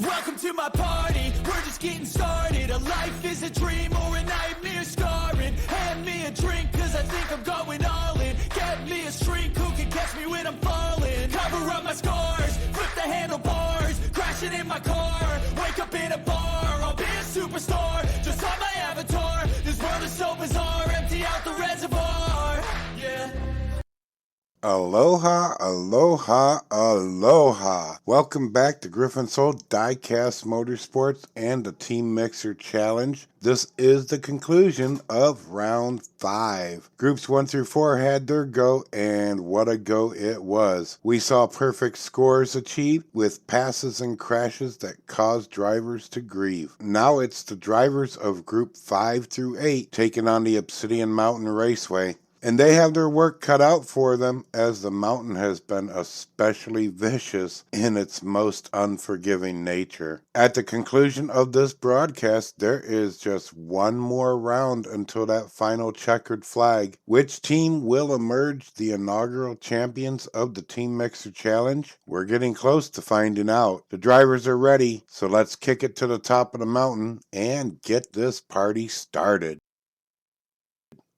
Welcome to my party, we're just getting started. A life is a dream or a nightmare scarring. Hand me a drink cause I think I'm going all in. Get me a shrink who can catch me when I'm falling. Cover up my scars, flip the handlebars. Crashing in my car, wake up in a bar. I'll be a superstar, just on my avatar. This world is so bizarre, empty out the reservoir. Yeah. Aloha, aloha, aloha. Welcome back to GryphonSoul Diecast Motorsports and the Team Mixer Challenge. This is the conclusion of round 5. Groups 1 through 4 had their go, and what a go it was. We saw perfect scores achieved with passes and crashes that caused drivers to grieve. Now it's the drivers of Group 5 through 8 taking on the Obsidian Mountain Raceway. And they have their work cut out for them, as the mountain has been especially vicious in its most unforgiving nature. At the conclusion of this broadcast, there is just one more round until that final checkered flag. Which team will emerge the inaugural champions of the Team Mixer Challenge? We're getting close to finding out. The drivers are ready, so let's kick it to the top of the mountain and get this party started.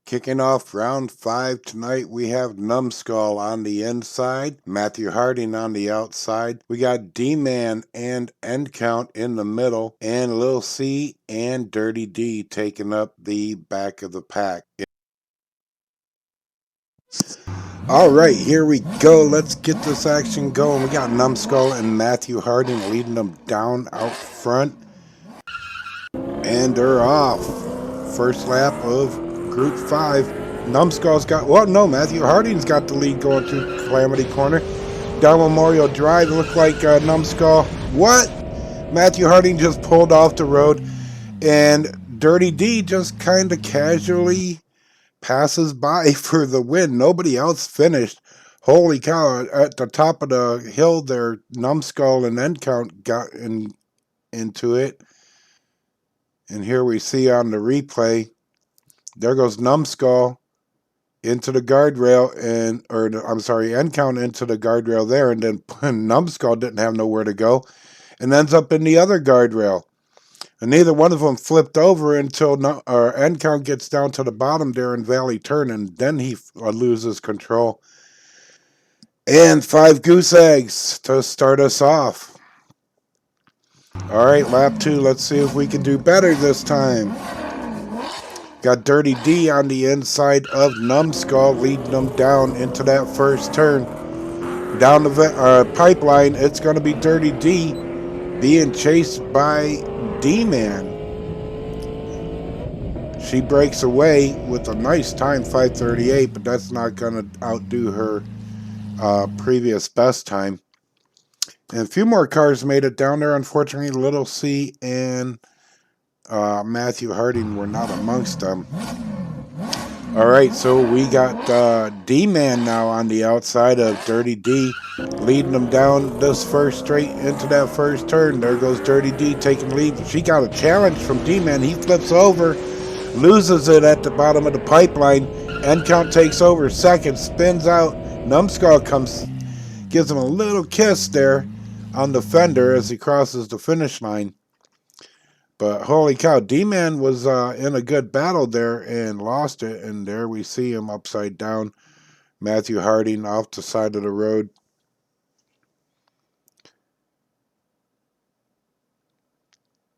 Kicking off round 5 tonight, we have Numbskull on the inside, Matthew Harding on the outside. We got D-Man and End Count in the middle, and Lil C and Dirty D taking up the back of the pack. Alright, here we go. Let's get this action going. We got Numbskull and Matthew Harding leading them down out front. And they're off. First lap of Group 5. Numbskull's got, well, no, Matthew Harding's got the lead going through Calamity Corner. Down Memorial Drive, looked like Numbskull. What? Matthew Harding just pulled off the road, and Dirty D just kind of casually passes by for the win. Nobody else finished. Holy cow, at the top of the hill there, Numbskull and End Count got into it. And here we see on the replay, there goes Numbskull into the guardrail, End Count into the guardrail there, and then Numbskull didn't have nowhere to go and ends up in the other guardrail. And neither one of them flipped over until End Count gets down to the bottom there in Valley Turn, and then he loses control. And 5 goose eggs to start us off. All right, lap 2. Let's see if we can do better this time. Got Dirty D on the inside of Numbskull, leading them down into that first turn. Down the pipeline, it's going to be Dirty D being chased by D-Man. She breaks away with a nice time, 5:38, but that's not going to outdo her previous best time. And a few more cars made it down there. Unfortunately, Little C and Matthew Harding were not amongst them. Alright, so we got D-Man now on the outside of Dirty D, leading them down this first straight into that first turn. There goes Dirty D taking the lead. She got a challenge from D-Man. He flips over, loses it at the bottom of the pipeline. End Count takes over second, spins out. Numbskull comes, gives him a little kiss there on the fender as he crosses the finish line. But holy cow, D-Man was in a good battle there and lost it. And there we see him upside down. Matthew Harding off the side of the road.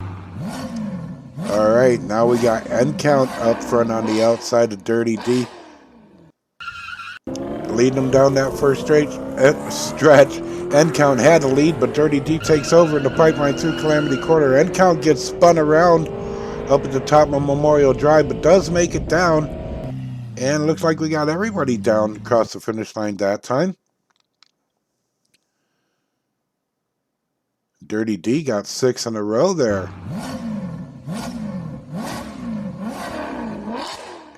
All right, now we got End Count up front on the outside of Dirty D. Leading them down that first stretch. End Count had the lead, but Dirty D takes over in the pipeline through Calamity Corner. End Count gets spun around up at the top of Memorial Drive, but does make it down. And looks like we got everybody down across the finish line that time. Dirty D got 6 in a row there.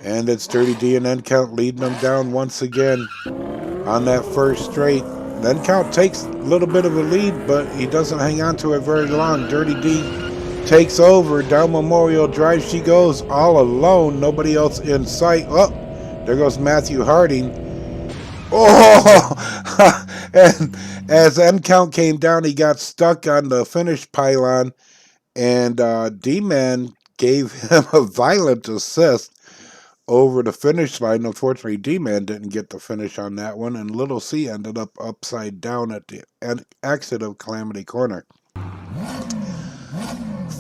And it's Dirty D and End Count leading them down once again on that first straight. End Count takes a little bit of a lead, but he doesn't hang on to it very long. Dirty D takes over down Memorial Drive. She goes all alone, nobody else in sight. Oh, there goes Matthew Harding. Oh, And as end count came down, he got stuck on the finish pylon, and D-Man gave him a violent assist over the finish line. Unfortunately, D-Man didn't get the finish on that one, and Little C ended up upside down at the exit of Calamity Corner.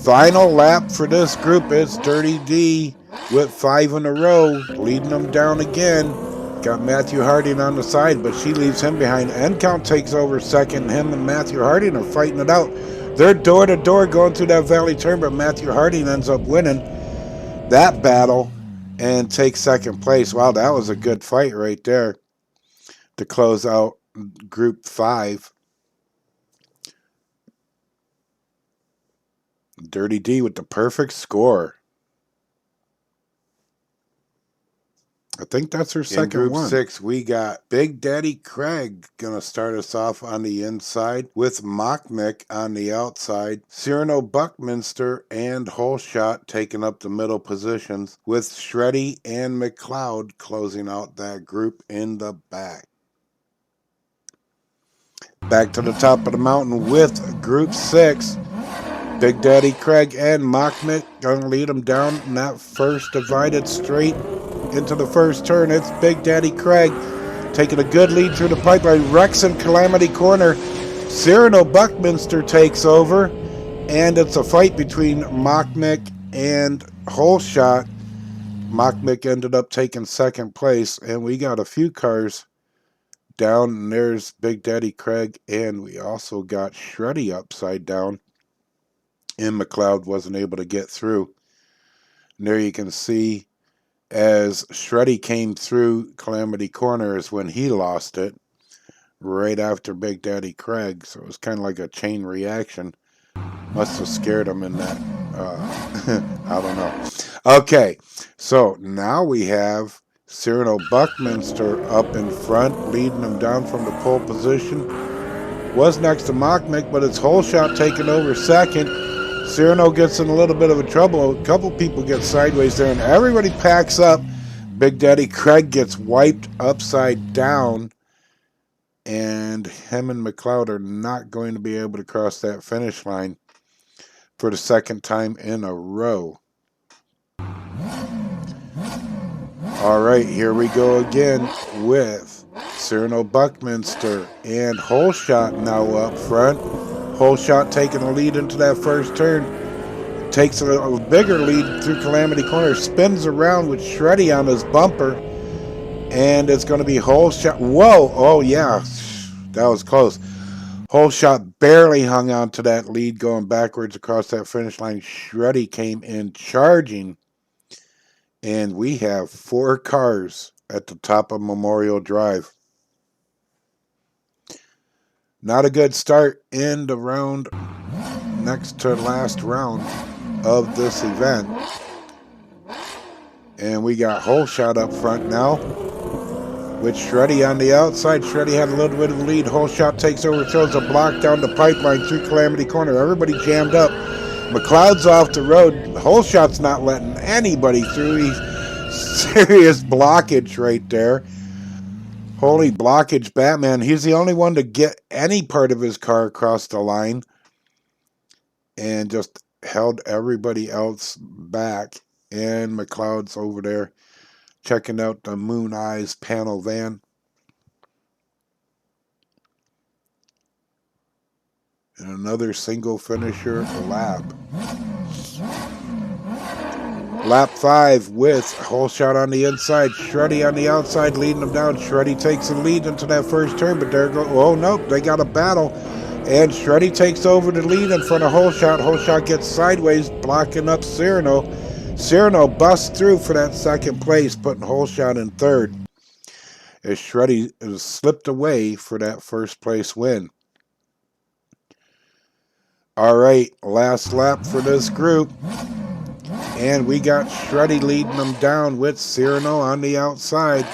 Final lap for this group is Dirty D with 5 in a row, leading them down again. Got Matthew Harding on the side, but she leaves him behind. End count takes over second. Him and Matthew Harding are fighting it out. They're door to door going through that valley turn, but Matthew Harding ends up winning that battle and takes second place. Wow, that was a good fight right there to close out Group 5. Dirty D with the perfect score. I think that's her second one. In Group 6, we got Big Daddy Craig going to start us off on the inside with Mockmick on the outside. Cyrano Buckminster and Holeshot taking up the middle positions, with Shreddy and McLeod closing out that group in the back. Back to the top of the mountain with Group 6. Big Daddy Craig and Mockmick going to lead them down in that first divided straight into the first turn. It's Big Daddy Craig taking a good lead through the pipeline. Rex and Calamity Corner. Cyrano Buckminster takes over, and it's a fight between Mockmick and Holeshot. Mockmick ended up taking second place, and we got a few cars down, and there's Big Daddy Craig, and we also got Shreddy upside down, and McLeod wasn't able to get through. And there you can see as Shreddy came through Calamity Corner is when he lost it, right after Big Daddy Craig. So it was kind of like a chain reaction. Must have scared him in that. I don't know. Okay, so now we have Cyrano Buckminster up in front, leading him down from the pole position. Was next to Mockmick, but it's Holeshot taking over second. Cyrano gets in a little bit of a trouble. A couple people get sideways there, and everybody packs up. Big Daddy Craig gets wiped upside down, and him and McLeod are not going to be able to cross that finish line for the second time in a row. All right, here we go again with Cyrano Buckminster and Holeshot now up front. Holeshot taking the lead into that first turn. Takes a bigger lead through Calamity Corner. Spins around with Shreddy on his bumper. And it's going to be Holeshot. Whoa! Oh, yeah. That was close. Holeshot barely hung on to that lead going backwards across that finish line. Shreddy came in charging. And we have 4 cars at the top of Memorial Drive. Not a good start in the round, next to last round of this event. And we got Holeshot up front now with Shreddy on the outside. Shreddy had a little bit of the lead. Holeshot takes over, throws a block down the pipeline through Calamity Corner. Everybody jammed up. McLeod's off the road. Holeshot's not letting anybody through. He's serious blockage right there. Holy blockage, Batman. He's the only one to get any part of his car across the line and just held everybody else back. And McLeod's over there checking out the Moon Eyes panel van. And another single finisher lap. Lap 5 with Holeshot on the inside, Shreddy on the outside, leading them down. Shreddy takes the lead into that first turn, but there goes, oh no, they got a battle. And Shreddy takes over the lead in front of Holeshot. Holeshot gets sideways, blocking up Cyrano. Cyrano busts through for that second place, putting Holeshot in third, as Shreddy is slipped away for that first place win. All right, last lap for this group. And we got Shreddy leading them down with Cyrano on the outside.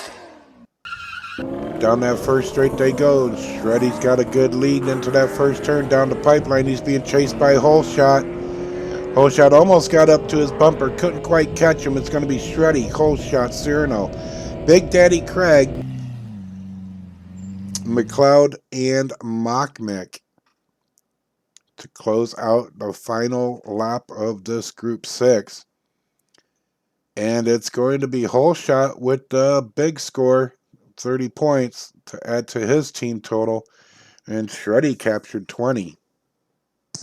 Down that first straight they go. Shreddy's got a good lead into that first turn down the pipeline. He's being chased by Holeshot. Holeshot almost got up to his bumper. Couldn't quite catch him. It's going to be Shreddy, Holeshot, Cyrano. Big Daddy Craig McLeod and Mockmick to close out the final lap of this Group 6. And it's going to be Holeshot with the big score, 30 points, to add to his team total. And Shreddy captured 20.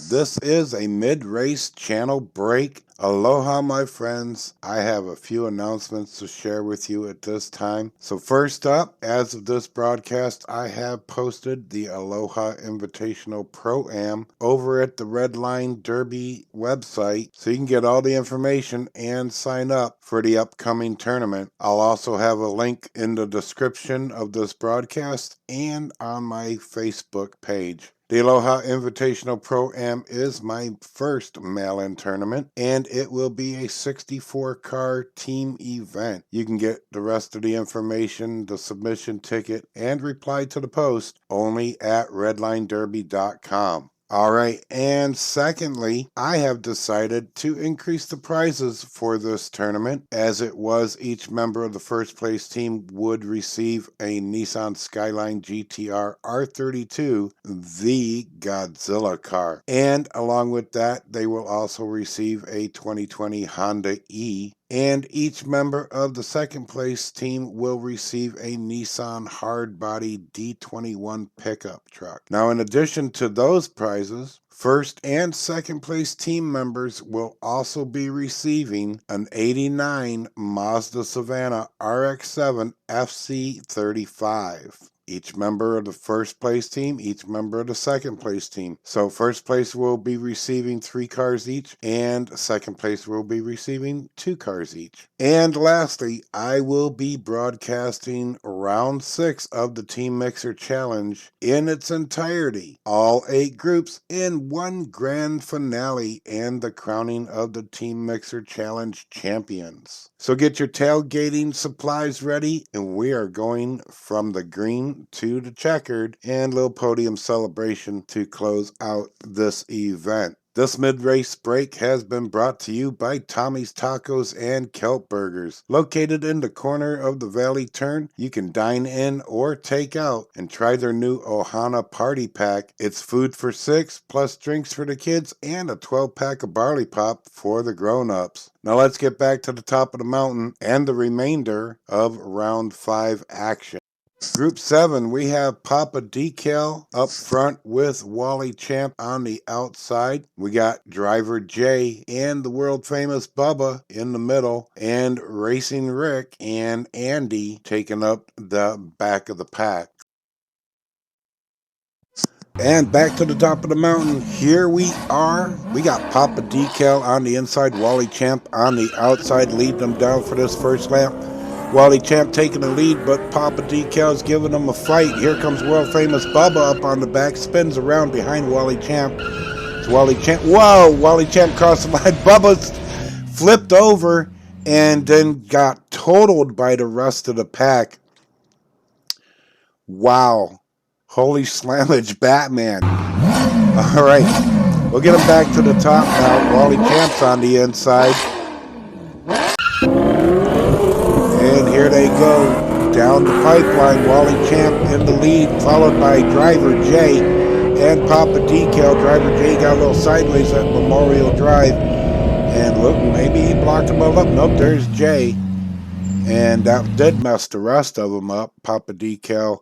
This is a mid-race channel break. Aloha, my friends. I have a few announcements to share with you at this time. So first up, as of this broadcast, I have posted the Aloha Invitational Pro-Am over at the Redline Derby website, so you can get all the information and sign up for the upcoming tournament. I'll also have a link in the description of this broadcast and on my Facebook page. The Aloha Invitational Pro-Am is my first mail-in tournament, and it will be a 64-car team event. You can get the rest of the information, the submission ticket, and reply to the post only at redlinederby.com. Alright, and secondly, I have decided to increase the prizes for this tournament. As it was, each member of the first place team would receive a Nissan Skyline GTR R32, the Godzilla car. And along with that, they will also receive a 2020 Honda E. And each member of the second place team will receive a Nissan hard-body D21 pickup truck. Now, in addition to those prizes, first and second place team members will also be receiving an '89 Mazda Savannah RX-7 FC35. Each member of the first place team, each member of the second place team. So first place will be receiving 3 cars each, and second place will be receiving 2 cars each. And lastly, I will be broadcasting round 6 of the Team Mixer Challenge in its entirety. All 8 groups in one grand finale and the crowning of the Team Mixer Challenge champions. So get your tailgating supplies ready, and we are going from the green to the checkered and little podium celebration to close out this event. This mid-race break has been brought to you by Tommy's Tacos and Kelp Burgers. Located in the corner of the Valley Turn, you can dine in or take out and try their new Ohana Party Pack. It's food for 6 plus drinks for the kids and a 12-pack of barley pop for the grown-ups. Now let's get back to the top of the mountain and the remainder of round 5 action. Group 7, we have Papa Decal up front with Wally Champ on the outside. We got Driver Jay and the world famous Bubba in the middle, and Racing Rick and Andy taking up the back of the pack. And back to the top of the mountain, here we are. We got Papa Decal on the inside, Wally Champ on the outside, leading them down for this first lap. Wally Champ taking the lead, but Papa Decal's giving them a fight. Here comes world famous Bubba up on the back, spins around behind Wally Champ. It's Wally Champ. Whoa! Wally Champ crossed the line. Bubba's flipped over and then got totaled by the rest of the pack. Wow. Holy slamage, Batman. All right. We'll get him back to the top now. Wally Champ's on the inside. And here they go, down the pipeline. Wally Champ in the lead, followed by Driver Jay and Papa Decal. Driver Jay got a little sideways at Memorial Drive. And look, maybe he blocked them all up. Nope, there's Jay. And that did mess the rest of them up. Papa Decal,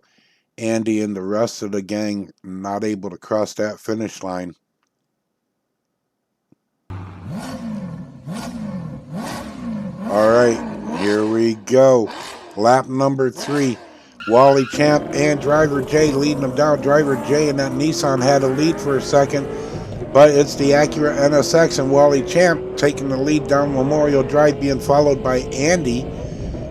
Andy, and the rest of the gang not able to cross that finish line. All right. Here we go. Lap number 3. Wally Champ and Driver Jay leading them down. Driver Jay and that Nissan had a lead for a second, but it's the Acura NSX and Wally Champ taking the lead down Memorial Drive, being followed by Andy.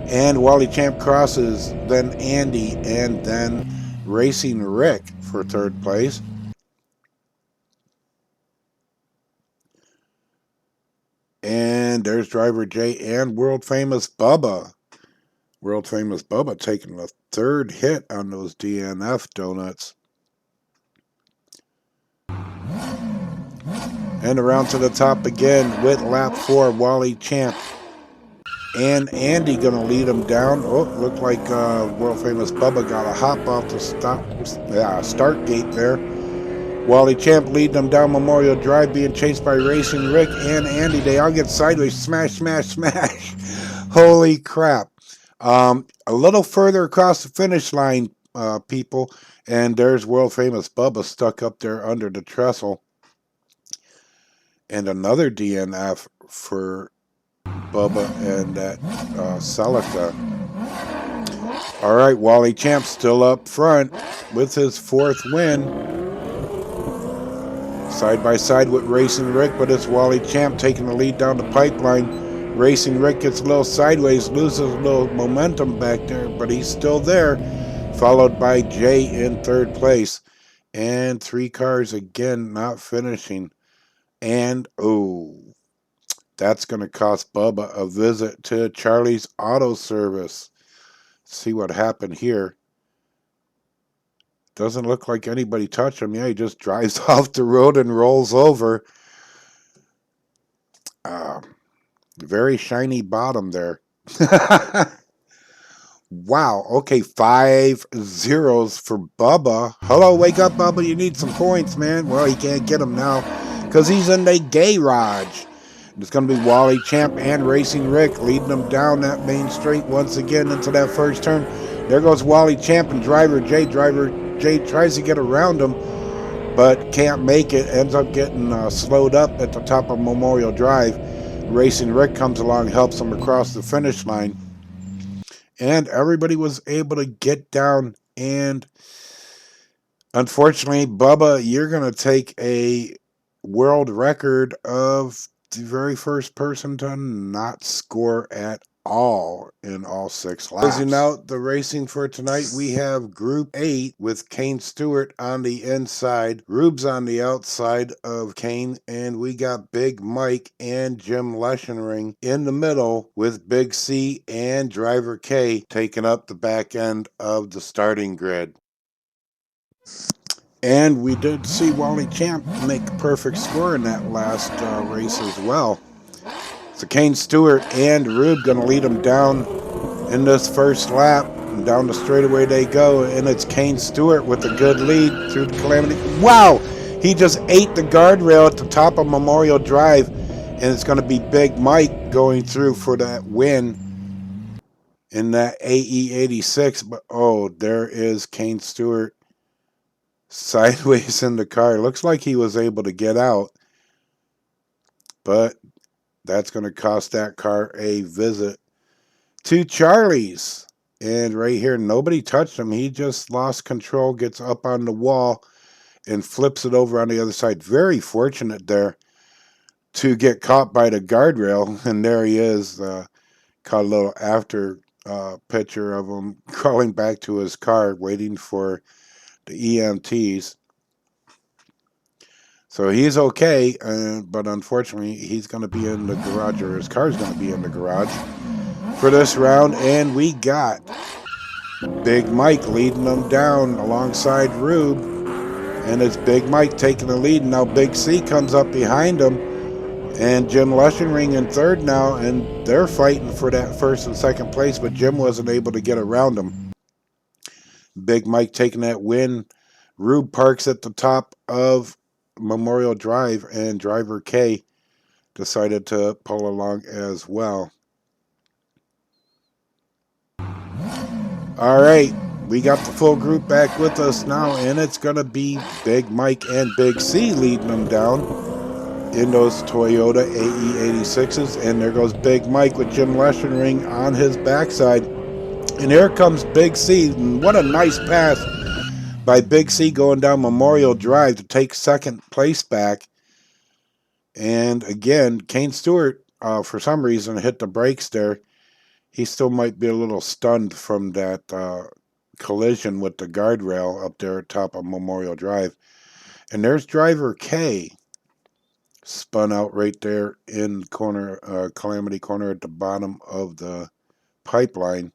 And Wally Champ crosses, then Andy, and then Racing Rick for 3rd place. And there's Driver Jay and world famous Bubba. World famous Bubba taking the 3rd hit on those DNF donuts. And around to the top again with lap 4, Wally Champ. and Andy going to lead him down. Oh, looked like world famous Bubba got a hop off the start gate there. Wally Champ leading them down Memorial Drive, being chased by Racing Rick and Andy. They all get sideways. Smash, smash, smash. Holy crap. A little further across the finish line, people, and there's world famous Bubba stuck up there under the trestle. And another DNF for Bubba and that Celica. All right, Wally Champ still up front with his 4th win. Side by side with Racing Rick, but it's Wally Champ taking the lead down the pipeline. Racing Rick gets a little sideways, loses a little momentum back there, but he's still there. Followed by Jay in 3rd place. And 3 cars again not finishing. And, oh, that's going to cost Bubba a visit to Charlie's Auto Service. See what happened here. Doesn't look like anybody touched him. Yeah, he just drives off the road and rolls over. Very shiny bottom there. Wow. Okay, 5 zeros for Bubba. Hello, wake up, Bubba. You need some points, man. Well, he can't get them now because he's in the garage. It's going to be Wally Champ and Racing Rick leading them down that main straight once again into that first turn. There goes Wally Champ and Driver Jay. Driver Jay tries to get around him, but can't make it. Ends up getting slowed up at the top of Memorial Drive. Racing Rick comes along, helps him across the finish line. And everybody was able to get down. And unfortunately, Bubba, you're going to take a world record of the very first person to not score at all in all 6 laps. Closing out the racing for tonight, we have Group 8 with Kane Stewart on the inside, Rube's on the outside of Kane, and we got Big Mike and Jim Leschenring in the middle with Big C and Driver K taking up the back end of the starting grid. And we did see Wally Champ make a perfect score in that last race as well. So Kane Stewart and Rube going to lead them down in this first lap. And down the straightaway they go. And it's Kane Stewart with a good lead through the Calamity. Wow! He just ate the guardrail at the top of Memorial Drive. And it's going to be Big Mike going through for that win in that AE86. But, oh, there is Kane Stewart sideways in the car. Looks like he was able to get out, but that's going to cost that car a visit to Charlie's. And right here, nobody touched him. He just lost control, gets up on the wall, and flips it over on the other side. Very fortunate there to get caught by the guardrail. And there he is. Caught a little after picture of him crawling back to his car, waiting for the EMTs. So he's okay, but unfortunately he's going to be in the garage, or his car's going to be in the garage for this round. And we got Big Mike leading them down alongside Rube, and it's Big Mike taking the lead. Now Big C comes up behind him, and Jim Leschenring in 3rd now, and they're fighting for that 1st and 2nd place, but Jim wasn't able to get around him. Big Mike taking that win. Rube parks at the top of Memorial Drive, and Driver K decided to pull along as well. All right, we got the full group back with us now, and it's going to be Big Mike and Big C leading them down in those Toyota AE86s. And there goes Big Mike with Jim Leschenring on his backside. And here comes Big C. And what a nice pass by Big C going down Memorial Drive to take 2nd place back. And again, Kane Stewart, for some reason, hit the brakes there. He still might be a little stunned from that collision with the guardrail up there at top of Memorial Drive. And there's Driver K, spun out right there in corner, Calamity Corner at the bottom of the pipeline.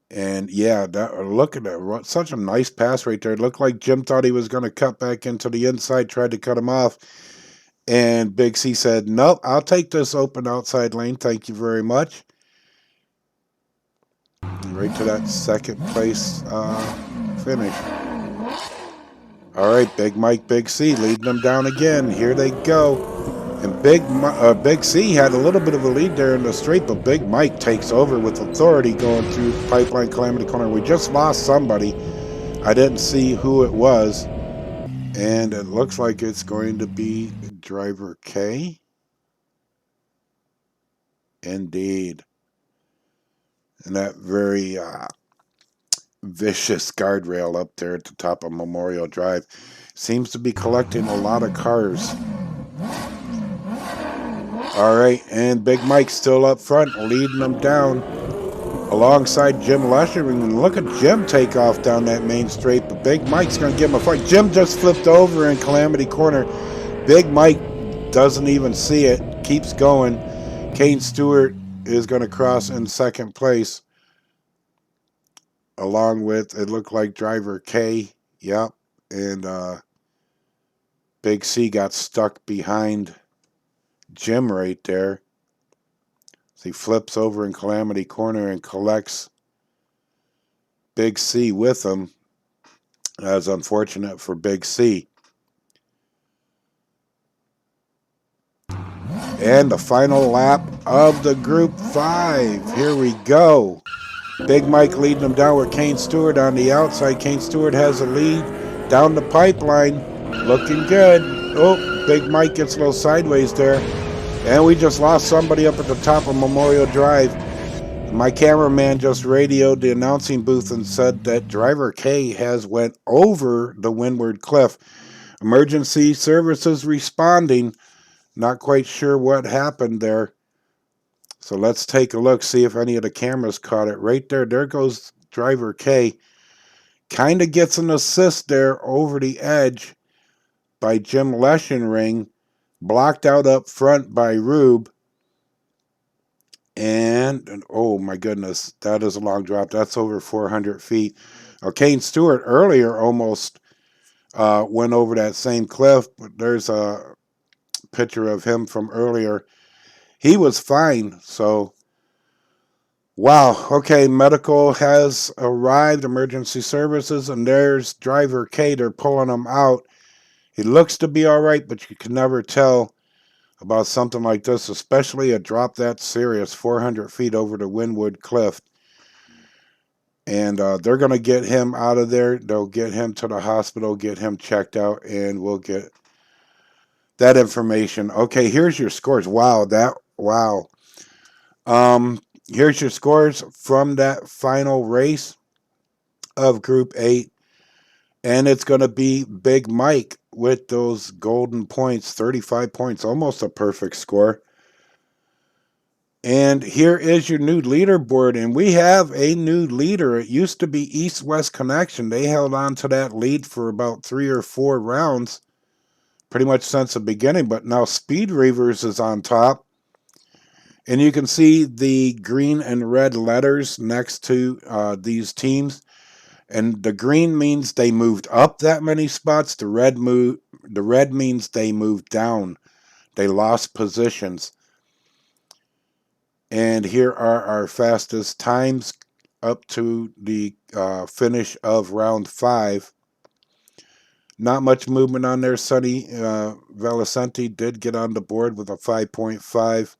And yeah, look at that. Such a nice pass right there. It looked like Jim thought he was going to cut back into the inside, tried to cut him off. And Big C said, nope, I'll take this open outside lane. Thank you very much. And right to that second place finish. All right, Big Mike, Big C leading them down again. Here they go. And Big C had a little bit of a lead there in the straight, but Big Mike takes over with authority going through Pipeline Calamity Corner. We just lost somebody. I didn't see who it was. And it looks like it's going to be Driver K. Indeed. And that very vicious guardrail up there at the top of Memorial Drive seems to be collecting a lot of cars. All right, and Big Mike's still up front, leading them down alongside Jim Leshering. And look at Jim take off down that main straight, but Big Mike's going to give him a fight. Jim just flipped over in Calamity Corner. Big Mike doesn't even see it, keeps going. Kane Stewart is going to cross in second place, along with, it looked like Driver K. Yep, and Big C got stuck behind Jim right there. So he flips over in Calamity Corner and collects Big C with him. That's unfortunate for Big C. And the final lap of the Group 5. Here we go. Big Mike leading them down with Kane Stewart on the outside. Kane Stewart has a lead down the pipeline. Looking good. Oh, Big Mike gets a little sideways there. And we just lost somebody up at the top of Memorial Drive. My cameraman just radioed the announcing booth and said that Driver K has went over the windward cliff. Emergency services responding. Not quite sure what happened there. So let's take a look, see if any of the cameras caught it. Right there, there goes Driver K. Kind of gets an assist there over the edge by Jim Leschenring. Blocked out up front by Rube. And oh my goodness, that is a long drop. That's over 400 feet. Kane Stewart earlier almost went over that same cliff, but there's a picture of him from earlier. He was fine, so wow. Okay, medical has arrived, emergency services, and there's Driver K. They're pulling him out. He looks to be all right, but you can never tell about something like this, especially a drop that serious, 400 feet over the windward cliff. And they're going to get him out of there. They'll get him to the hospital, get him checked out, and we'll get that information. Okay, here's your scores. Wow. Here's your scores from that final race of Group 8. And it's going to be Big Mike with those golden points, 35 points, almost a perfect score. And here is your new leaderboard, and we have a new leader. It used to be East-West Connection. They held on to that lead for about 3 or 4 rounds, pretty much since the beginning, but now Speed Reavers is on top. And you can see the green and red letters next to these teams. And the green means they moved up that many spots. The red means they moved down. They lost positions. And here are our fastest times up to the finish of round 5. Not much movement on there. Sonny Valicenti did get on the board with a 5.5.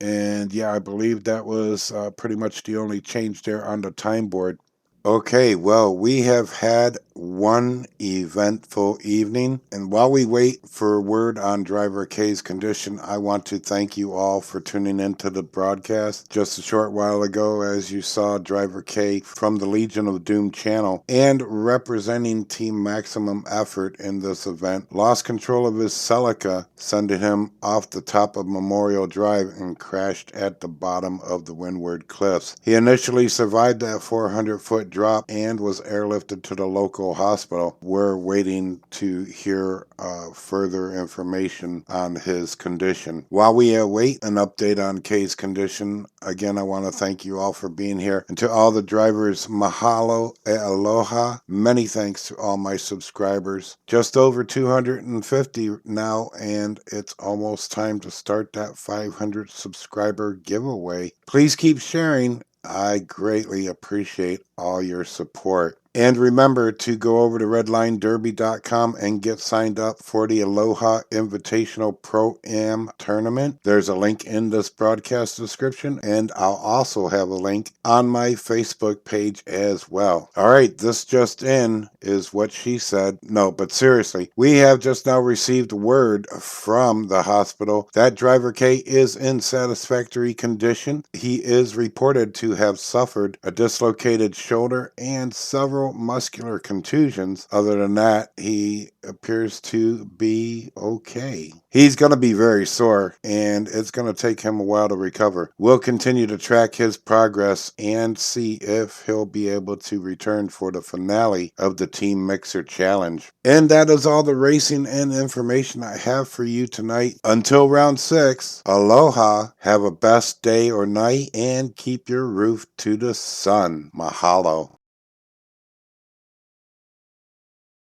And yeah, I believe that was pretty much the only change there on the time board. Okay, well, we have had one eventful evening, and while we wait for word on Driver K's condition, I want to thank you all for tuning into the broadcast. Just a short while ago, as you saw, Driver K from the Legion of Doom channel and representing Team Maximum Effort in this event lost control of his Celica, sending him off the top of Memorial Drive and crashed at the bottom of the windward cliffs. He initially survived that 400-foot drop and was airlifted to the local local hospital. We're waiting to hear further information on his condition. While we await an update on Kay's condition, again, I want to thank you all for being here. And to all the drivers, mahalo e aloha. Many thanks to all my subscribers. Just over 250 now, and it's almost time to start that 500 subscriber giveaway. Please keep sharing. I greatly appreciate all your support. And remember to go over to redlinederby.com and get signed up for the Aloha Invitational Pro-Am tournament. There's a link in this broadcast description, and I'll also have a link on my Facebook page as well. All right, this just in is what she said. No, but seriously, we have just now received word from the hospital that driver K is in satisfactory condition. He is reported to have suffered a dislocated shoulder and several muscular contusions. Other than that, he appears to be okay. He's going to be very sore, and it's going to take him a while to recover. We'll continue to track his progress and see if he'll be able to return for the finale of the Team Mixer Challenge. And that is all the racing and information I have for you tonight. Until round 6, aloha, have a best day or night, and keep your roof to the sun. Mahalo.